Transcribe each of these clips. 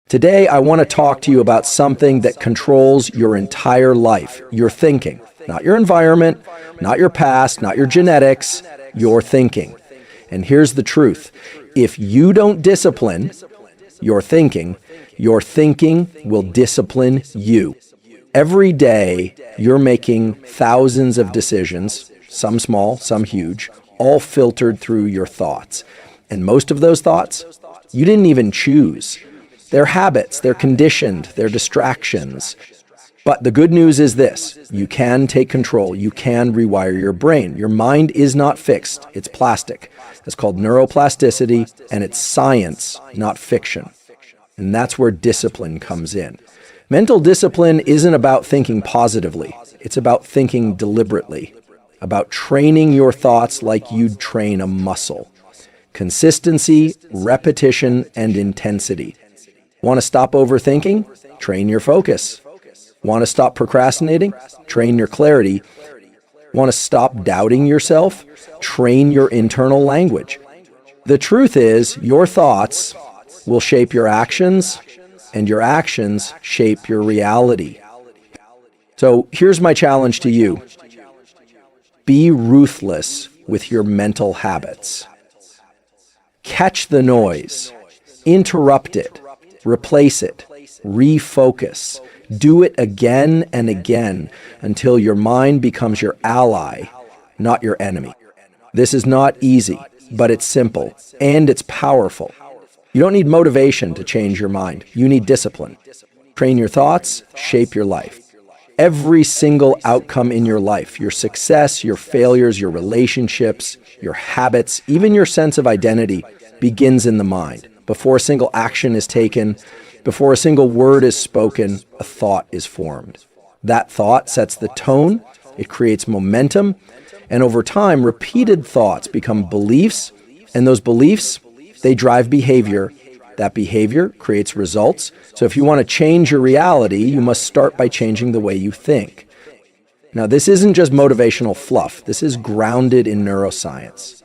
Today, I want to talk to you about something that controls your entire life, your thinking. Not your environment, not your past, not your genetics, your thinking. And here's the truth. If you don't discipline your thinking will discipline you. Every day, you're making thousands of decisions, some small, some huge, all filtered through your thoughts. And most of those thoughts, you didn't even choose. They're habits, they're conditioned, they're distractions. But the good news is this, you can take control, you can rewire your brain. Your mind is not fixed, it's plastic. It's called neuroplasticity, and it's science, not fiction. And that's where discipline comes in. Mental discipline isn't about thinking positively, it's about thinking deliberately, about training your thoughts like you'd train a muscle. Consistency, repetition, and intensity. Want to stop overthinking? Train your focus. Want to stop procrastinating? Train your clarity. Want to stop doubting yourself? Train your internal language. The truth is, your thoughts will shape your actions, and your actions shape your reality. So here's my challenge to you. Be ruthless with your mental habits. Catch the noise. Interrupt it. Replace it. Refocus. Do it again and again until your mind becomes your ally, not your enemy. This is not easy, but it's simple and it's powerful. You don't need motivation to change your mind. You need discipline. Train your thoughts, shape your life. Every single outcome in your life, your success, your failures, your relationships, your habits, even your sense of identity, begins in the mind. Before a single action is taken, before a single word is spoken, a thought is formed. That thought sets the tone, it creates momentum, and over time, repeated thoughts become beliefs, and those beliefs, they drive behavior. That behavior creates results. So if you want to change your reality, you must start by changing the way you think. Now, this isn't just motivational fluff. This is grounded in neuroscience.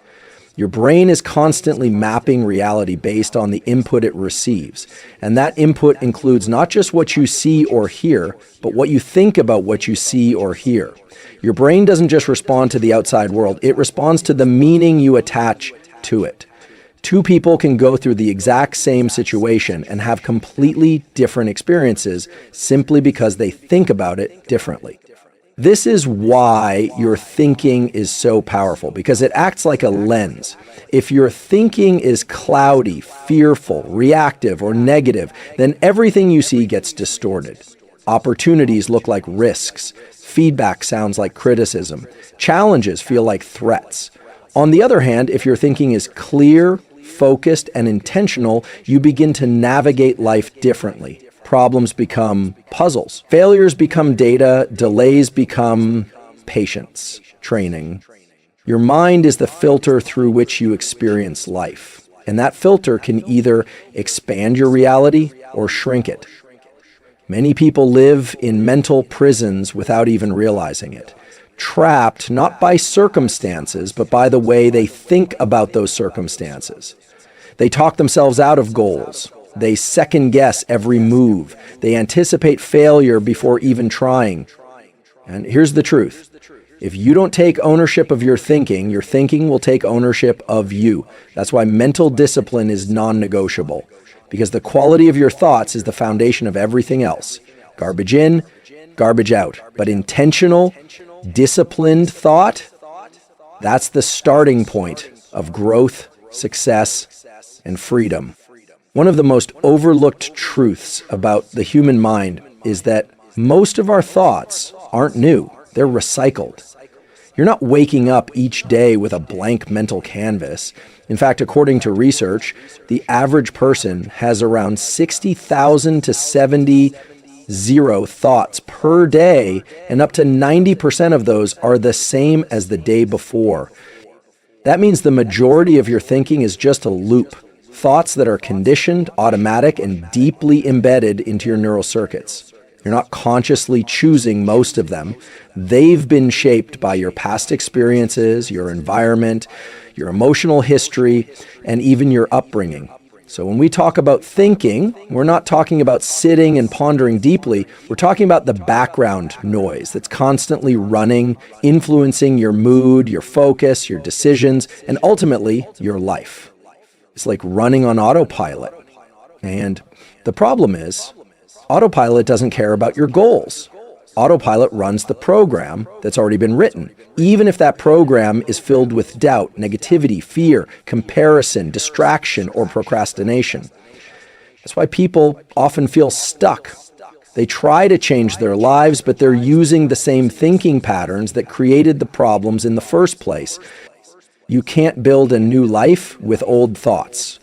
Your brain is constantly mapping reality based on the input it receives. And that input includes not just what you see or hear, but what you think about what you see or hear. Your brain doesn't just respond to the outside world, it responds to the meaning you attach to it. Two people can go through the exact same situation and have completely different experiences simply because they think about it differently. This is why your thinking is so powerful, because it acts like a lens. If your thinking is cloudy, fearful, reactive, or negative, then everything you see gets distorted. Opportunities look like risks. Feedback sounds like criticism. Challenges feel like threats. On the other hand, if your thinking is clear, focused, and intentional, you begin to navigate life differently. Problems become puzzles. Failures become data. Delays become patience, training. Your mind is the filter through which you experience life. And that filter can either expand your reality or shrink it. Many people live in mental prisons without even realizing it. Trapped not by circumstances, but by the way they think about those circumstances. They talk themselves out of goals. They second-guess every move. They anticipate failure before even trying. And here's the truth. If you don't take ownership of your thinking will take ownership of you. That's why mental discipline is non-negotiable, because the quality of your thoughts is the foundation of everything else. Garbage in, garbage out. But intentional, disciplined thought, that's the starting point of growth, success, and freedom. One of the most overlooked truths about the human mind is that most of our thoughts aren't new, they're recycled. You're not waking up each day with a blank mental canvas. In fact, according to research, the average person has around 60,000 to 70,000 thoughts per day, and up to 90% of those are the same as the day before. That means the majority of your thinking is just a loop. Thoughts that are conditioned, automatic, and deeply embedded into your neural circuits. You're not consciously choosing most of them. They've been shaped by your past experiences, your environment, your emotional history, and even your upbringing. So when we talk about thinking, we're not talking about sitting and pondering deeply. We're talking about the background noise that's constantly running, influencing your mood, your focus, your decisions, and ultimately your life. It's like running on autopilot. And the problem is, autopilot doesn't care about your goals. Autopilot runs the program that's already been written, even if that program is filled with doubt, negativity, fear, comparison, distraction, or procrastination. That's why people often feel stuck. They try to change their lives, but they're using the same thinking patterns that created the problems in the first place. You can't build a new life with old thoughts.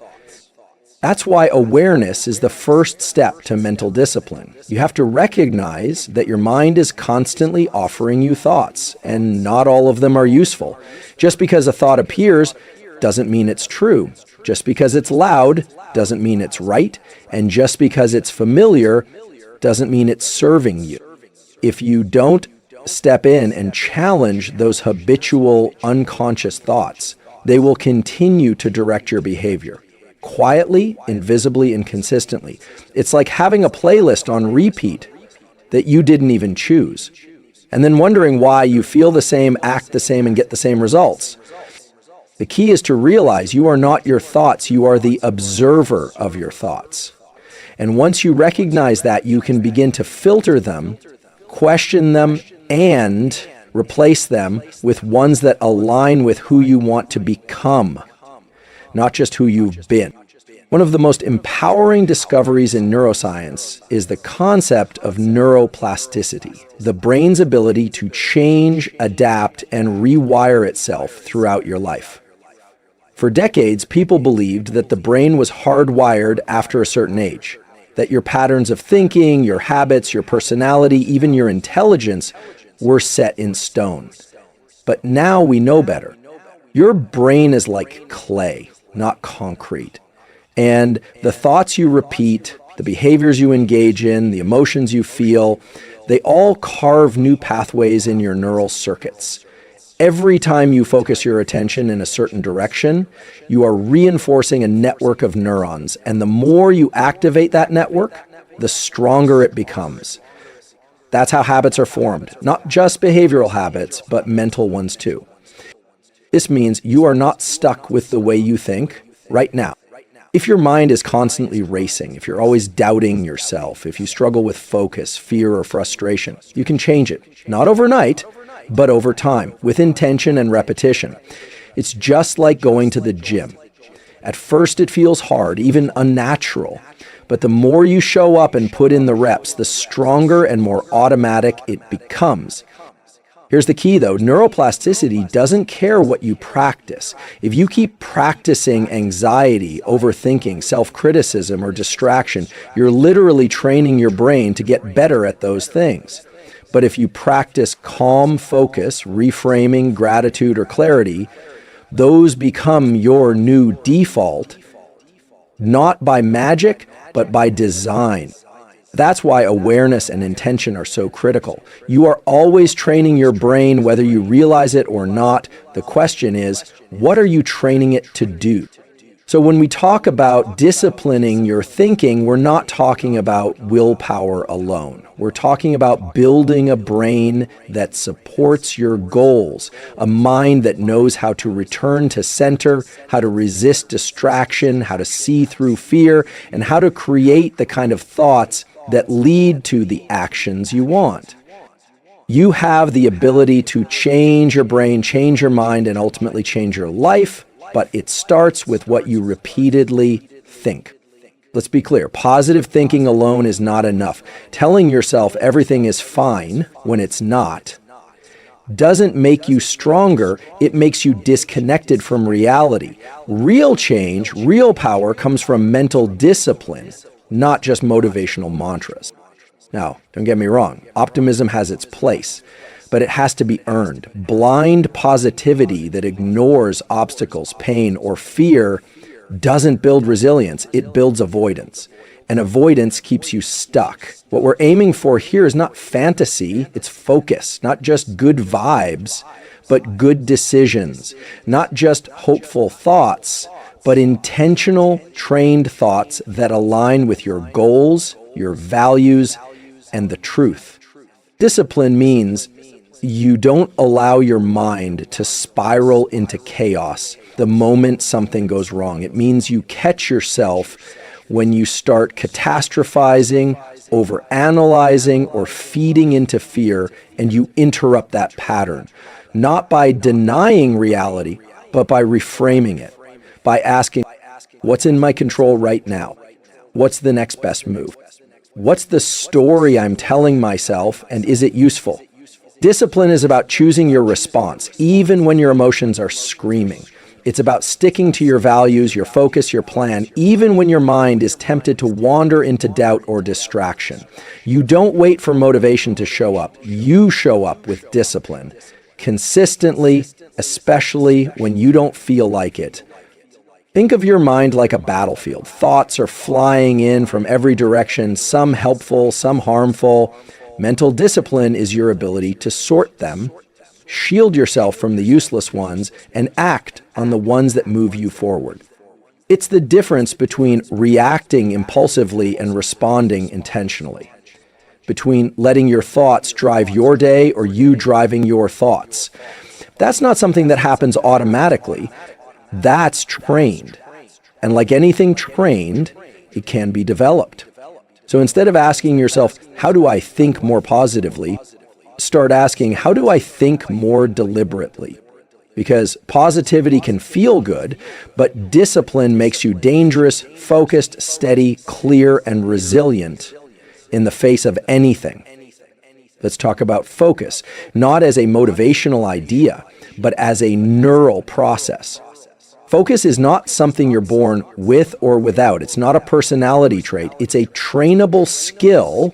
That's why awareness is the first step to mental discipline. You have to recognize that your mind is constantly offering you thoughts, and not all of them are useful. Just because a thought appears doesn't mean it's true. Just because it's loud doesn't mean it's right. And just because it's familiar doesn't mean it's serving you. If you don't step in and challenge those habitual, unconscious thoughts, they will continue to direct your behavior. Quietly, invisibly, and consistently. It's like having a playlist on repeat that you didn't even choose, and then wondering why you feel the same, act the same, and get the same results. The key is to realize you are not your thoughts, you are the observer of your thoughts. And once you recognize that, you can begin to filter them, question them, and replace them with ones that align with who you want to become, not just who you've been. One of the most empowering discoveries in neuroscience is the concept of neuroplasticity, the brain's ability to change, adapt, and rewire itself throughout your life. For decades, people believed that the brain was hardwired after a certain age, that your patterns of thinking, your habits, your personality, even your intelligence were set in stone. But now we know better. Your brain is like clay, not concrete. And the thoughts you repeat, the behaviors you engage in, the emotions you feel, they all carve new pathways in your neural circuits. Every time you focus your attention in a certain direction, you are reinforcing a network of neurons. And the more you activate that network, the stronger it becomes. That's how habits are formed. Not just behavioral habits, but mental ones too. This means you are not stuck with the way you think right now. If your mind is constantly racing, if you're always doubting yourself, if you struggle with focus, fear, or frustration, you can change it. Not overnight, but over time, with intention and repetition. It's just like going to the gym. At first it feels hard, even unnatural. But the more you show up and put in the reps, the stronger and more automatic it becomes. Here's the key though, neuroplasticity doesn't care what you practice. If you keep practicing anxiety, overthinking, self-criticism, or distraction, you're literally training your brain to get better at those things. But if you practice calm focus, reframing, gratitude, or clarity, those become your new default, not by magic, but by design. That's why awareness and intention are so critical. You are always training your brain, whether you realize it or not. The question is, what are you training it to do? So when we talk about disciplining your thinking, we're not talking about willpower alone. We're talking about building a brain that supports your goals, a mind that knows how to return to center, how to resist distraction, how to see through fear, and how to create the kind of thoughts that lead to the actions you want. You have the ability to change your brain, change your mind, and ultimately change your life, but it starts with what you repeatedly think. Let's be clear, positive thinking alone is not enough. Telling yourself everything is fine when it's not doesn't make you stronger, it makes you disconnected from reality. Real change, real power comes from mental discipline, not just motivational mantras. Now, don't get me wrong, optimism has its place, but it has to be earned. Blind positivity that ignores obstacles, pain, or fear doesn't build resilience, it builds avoidance. And avoidance keeps you stuck. What we're aiming for here is not fantasy, it's focus, not just good vibes, but good decisions, not just hopeful thoughts, but intentional, trained thoughts that align with your goals, your values, and the truth. Discipline means you don't allow your mind to spiral into chaos the moment something goes wrong. It means you catch yourself when you start catastrophizing, overanalyzing, or feeding into fear, and you interrupt that pattern. Not by denying reality, but by reframing it, by asking, what's in my control right now? What's the next best move? What's the story I'm telling myself, and is it useful? Discipline is about choosing your response, even when your emotions are screaming. It's about sticking to your values, your focus, your plan, even when your mind is tempted to wander into doubt or distraction. You don't wait for motivation to show up. You show up with discipline, consistently, especially when you don't feel like it. Think of your mind like a battlefield. Thoughts are flying in from every direction, some helpful, some harmful. Mental discipline is your ability to sort them, shield yourself from the useless ones, and act on the ones that move you forward. It's the difference between reacting impulsively and responding intentionally, between letting your thoughts drive your day or you driving your thoughts. That's not something that happens automatically. That's trained. And like anything trained, it can be developed. So instead of asking yourself, how do I think more positively? Start asking, how do I think more deliberately? Because positivity can feel good, but discipline makes you dangerous, focused, steady, clear, and resilient in the face of anything. Let's talk about focus, not as a motivational idea, but as a neural process. Focus is not something you're born with or without. It's not a personality trait. It's a trainable skill,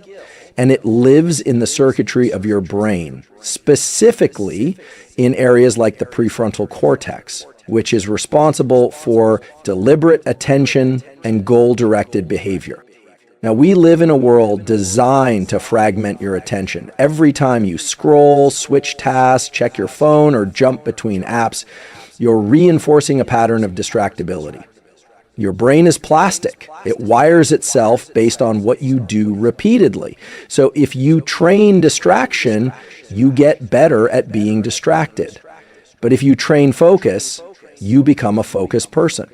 and it lives in the circuitry of your brain, specifically in areas like the prefrontal cortex, which is responsible for deliberate attention and goal-directed behavior. Now, we live in a world designed to fragment your attention. Every time you scroll, switch tasks, check your phone, or jump between apps, you're reinforcing a pattern of distractibility. Your brain is plastic. It wires itself based on what you do repeatedly. So if you train distraction, you get better at being distracted. But if you train focus, you become a focused person.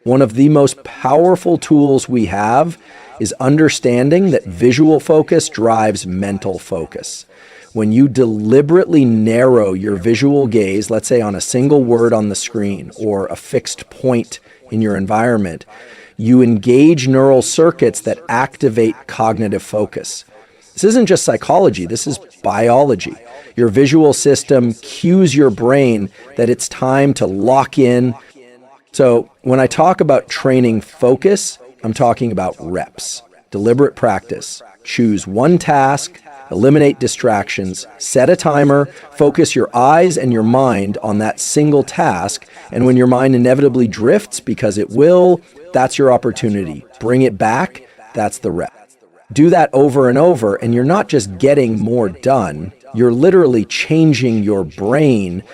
One of the most powerful tools we have is understanding that visual focus drives mental focus. When you deliberately narrow your visual gaze, let's say on a single word on the screen or a fixed point in your environment, you engage neural circuits that activate cognitive focus. This isn't just psychology, this is biology. Your visual system cues your brain that it's time to lock in. So when I talk about training focus, I'm talking about reps, deliberate practice. Choose one task, eliminate distractions, set a timer, focus your eyes and your mind on that single task, and when your mind inevitably drifts, because it will, that's your opportunity. Bring it back, that's the rep. Do that over and over, and you're not just getting more done, you're literally changing your brain.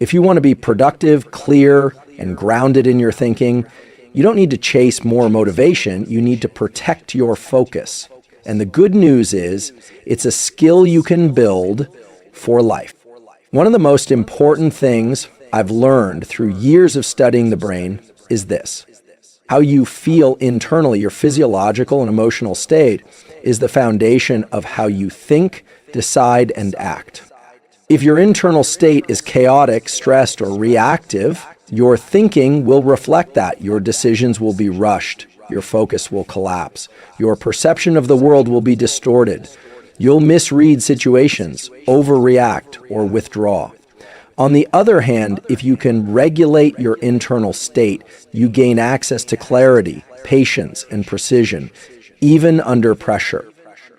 If you want to be productive, clear, and grounded in your thinking, you don't need to chase more motivation, you need to protect your focus. And the good news is, it's a skill you can build for life. One of the most important things I've learned through years of studying the brain is this. How you feel internally, your physiological and emotional state, is the foundation of how you think, decide, and act. If your internal state is chaotic, stressed, or reactive, your thinking will reflect that. Your decisions will be rushed. Your focus will collapse. Your perception of the world will be distorted. You'll misread situations, overreact, or withdraw. On the other hand, if you can regulate your internal state, you gain access to clarity, patience, and precision, even under pressure.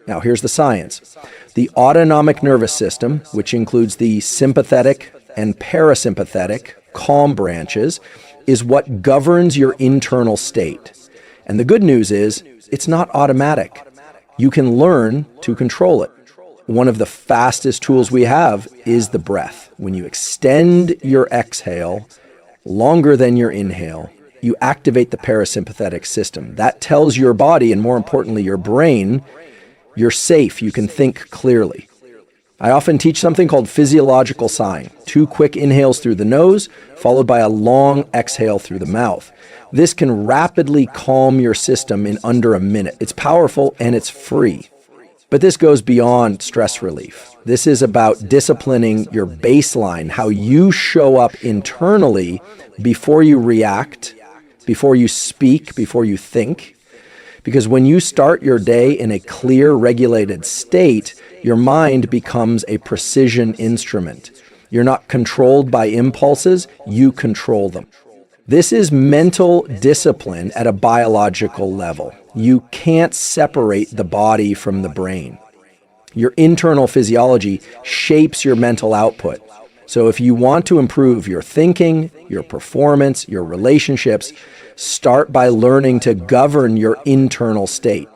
Now, here's the science. The autonomic nervous system, which includes the sympathetic and parasympathetic, calm branches, is what governs your internal state. And the good news is, it's not automatic. You can learn to control it. One of the fastest tools we have is the breath. When you extend your exhale longer than your inhale, you activate the parasympathetic system. That tells your body, and more importantly, your brain, you're safe, you can think clearly. I often teach something called physiological sighing. 2 quick inhales through the nose, followed by a long exhale through the mouth. This can rapidly calm your system in under a minute. It's powerful and it's free. But this goes beyond stress relief. This is about disciplining your baseline, how you show up internally before you react, before you speak, before you think. Because when you start your day in a clear, regulated state, your mind becomes a precision instrument. You're not controlled by impulses, you control them. This is mental discipline at a biological level. You can't separate the body from the brain. Your internal physiology shapes your mental output. So if you want to improve your thinking, your performance, your relationships, start by learning to govern your internal state.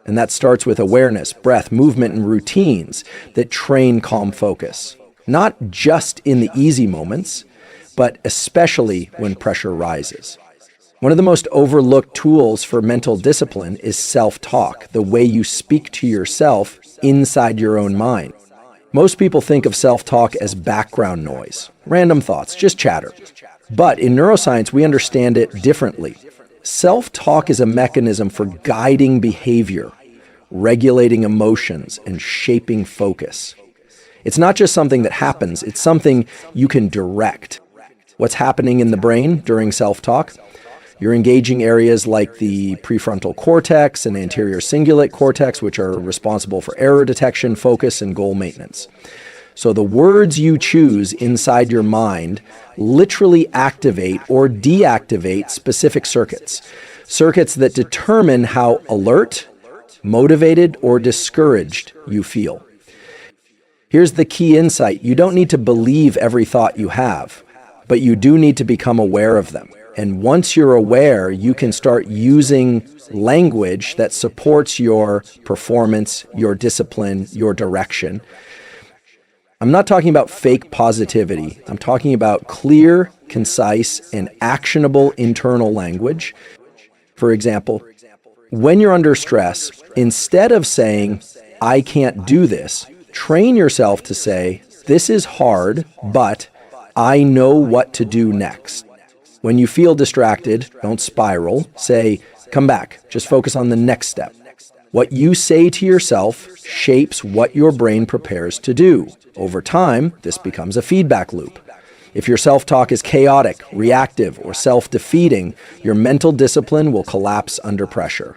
And that starts with awareness, breath, movement, and routines that train calm focus. Not just in the easy moments, but especially when pressure rises. One of the most overlooked tools for mental discipline is self-talk, the way you speak to yourself inside your own mind. Most people think of self-talk as background noise, random thoughts, just chatter. But in neuroscience, we understand it differently. Self-talk is a mechanism for guiding behavior, regulating emotions, and shaping focus. It's not just something that happens, it's something you can direct. What's happening in the brain during self-talk? You're engaging areas like the prefrontal cortex and anterior cingulate cortex, which are responsible for error detection, focus, and goal maintenance. So the words you choose inside your mind literally activate or deactivate specific circuits. Circuits that determine how alert, motivated, or discouraged you feel. Here's the key insight. You don't need to believe every thought you have, but you do need to become aware of them. And once you're aware, you can start using language that supports your performance, your discipline, your direction. I'm not talking about fake positivity. I'm talking about clear, concise, and actionable internal language. For example, when you're under stress, instead of saying, "I can't do this," train yourself to say, "This is hard, but I know what to do next." When you feel distracted, don't spiral. Say, "Come back, just focus on the next step." What you say to yourself shapes what your brain prepares to do. Over time, this becomes a feedback loop. If your self-talk is chaotic, reactive, or self-defeating, your mental discipline will collapse under pressure.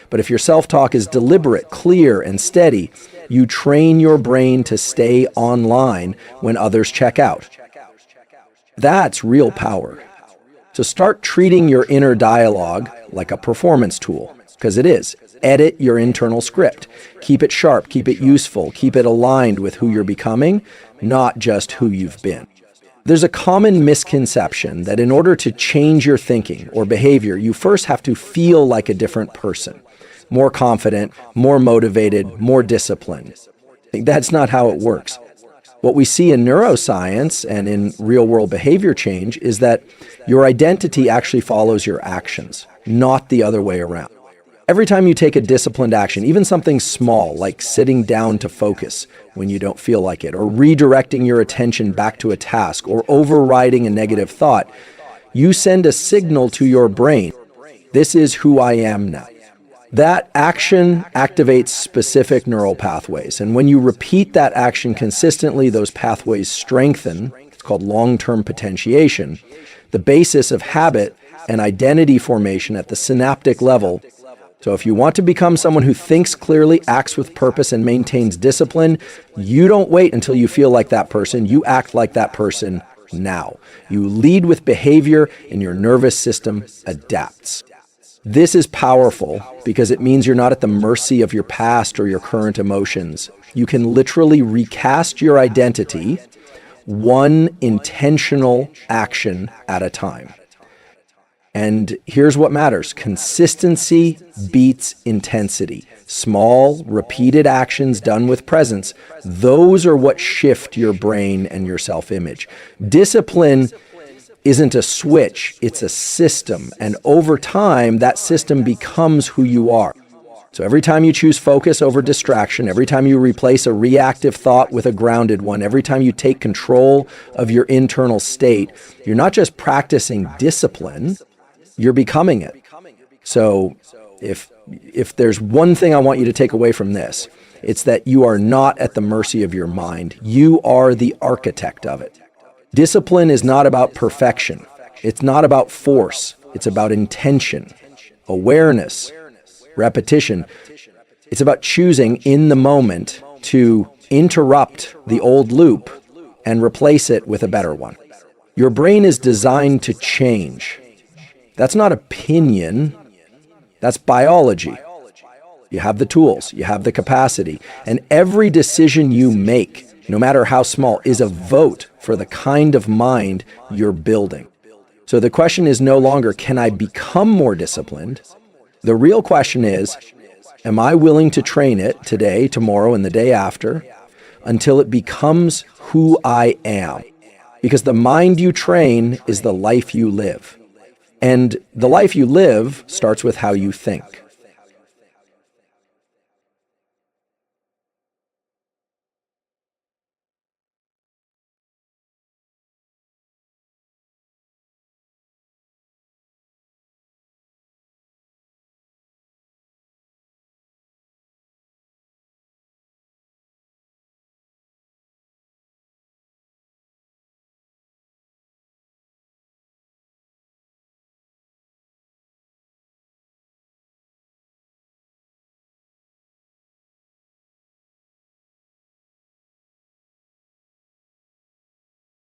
But if your self-talk is deliberate, clear, and steady, you train your brain to stay online when others check out. That's real power. So start treating your inner dialogue like a performance tool, because it is. Edit your internal script. Keep it sharp, keep it useful, keep it aligned with who you're becoming, not just who you've been. There's a common misconception that in order to change your thinking or behavior, you first have to feel like a different person. More confident, more motivated, more disciplined. That's not how it works. What we see in neuroscience and in real-world behavior change is that your identity actually follows your actions, not the other way around. Every time you take a disciplined action, even something small like sitting down to focus when you don't feel like it, or redirecting your attention back to a task, or overriding a negative thought, you send a signal to your brain, "This is who I am now." That action activates specific neural pathways, and when you repeat that action consistently, those pathways strengthen. It's called long-term potentiation, the basis of habit and identity formation at the synaptic level. So if you want to become someone who thinks clearly, acts with purpose, and maintains discipline, you don't wait until you feel like that person. You act like that person now. You lead with behavior, and your nervous system adapts. This is powerful because it means you're not at the mercy of your past or your current emotions. You can literally recast your identity one intentional action at a time. And here's what matters. Consistency beats intensity. Small, repeated actions done with presence, those are what shift your brain and your self-image. Discipline isn't a switch, it's a system. And over time, that system becomes who you are. So every time you choose focus over distraction, every time you replace a reactive thought with a grounded one, every time you take control of your internal state, you're not just practicing discipline, you're becoming it. So if there's one thing I want you to take away from this, it's that you are not at the mercy of your mind. You are the architect of it. Discipline is not about perfection. It's not about force. It's about intention, awareness, repetition. It's about choosing in the moment to interrupt the old loop and replace it with a better one. Your brain is designed to change. That's not opinion. That's biology. You have the tools, you have the capacity, and every decision you make, no matter how small, is a vote for the kind of mind you're building. So the question is no longer, can I become more disciplined? The real question is, am I willing to train it today, tomorrow, and the day after until it becomes who I am? Because the mind you train is the life you live. And the life you live starts with how you think.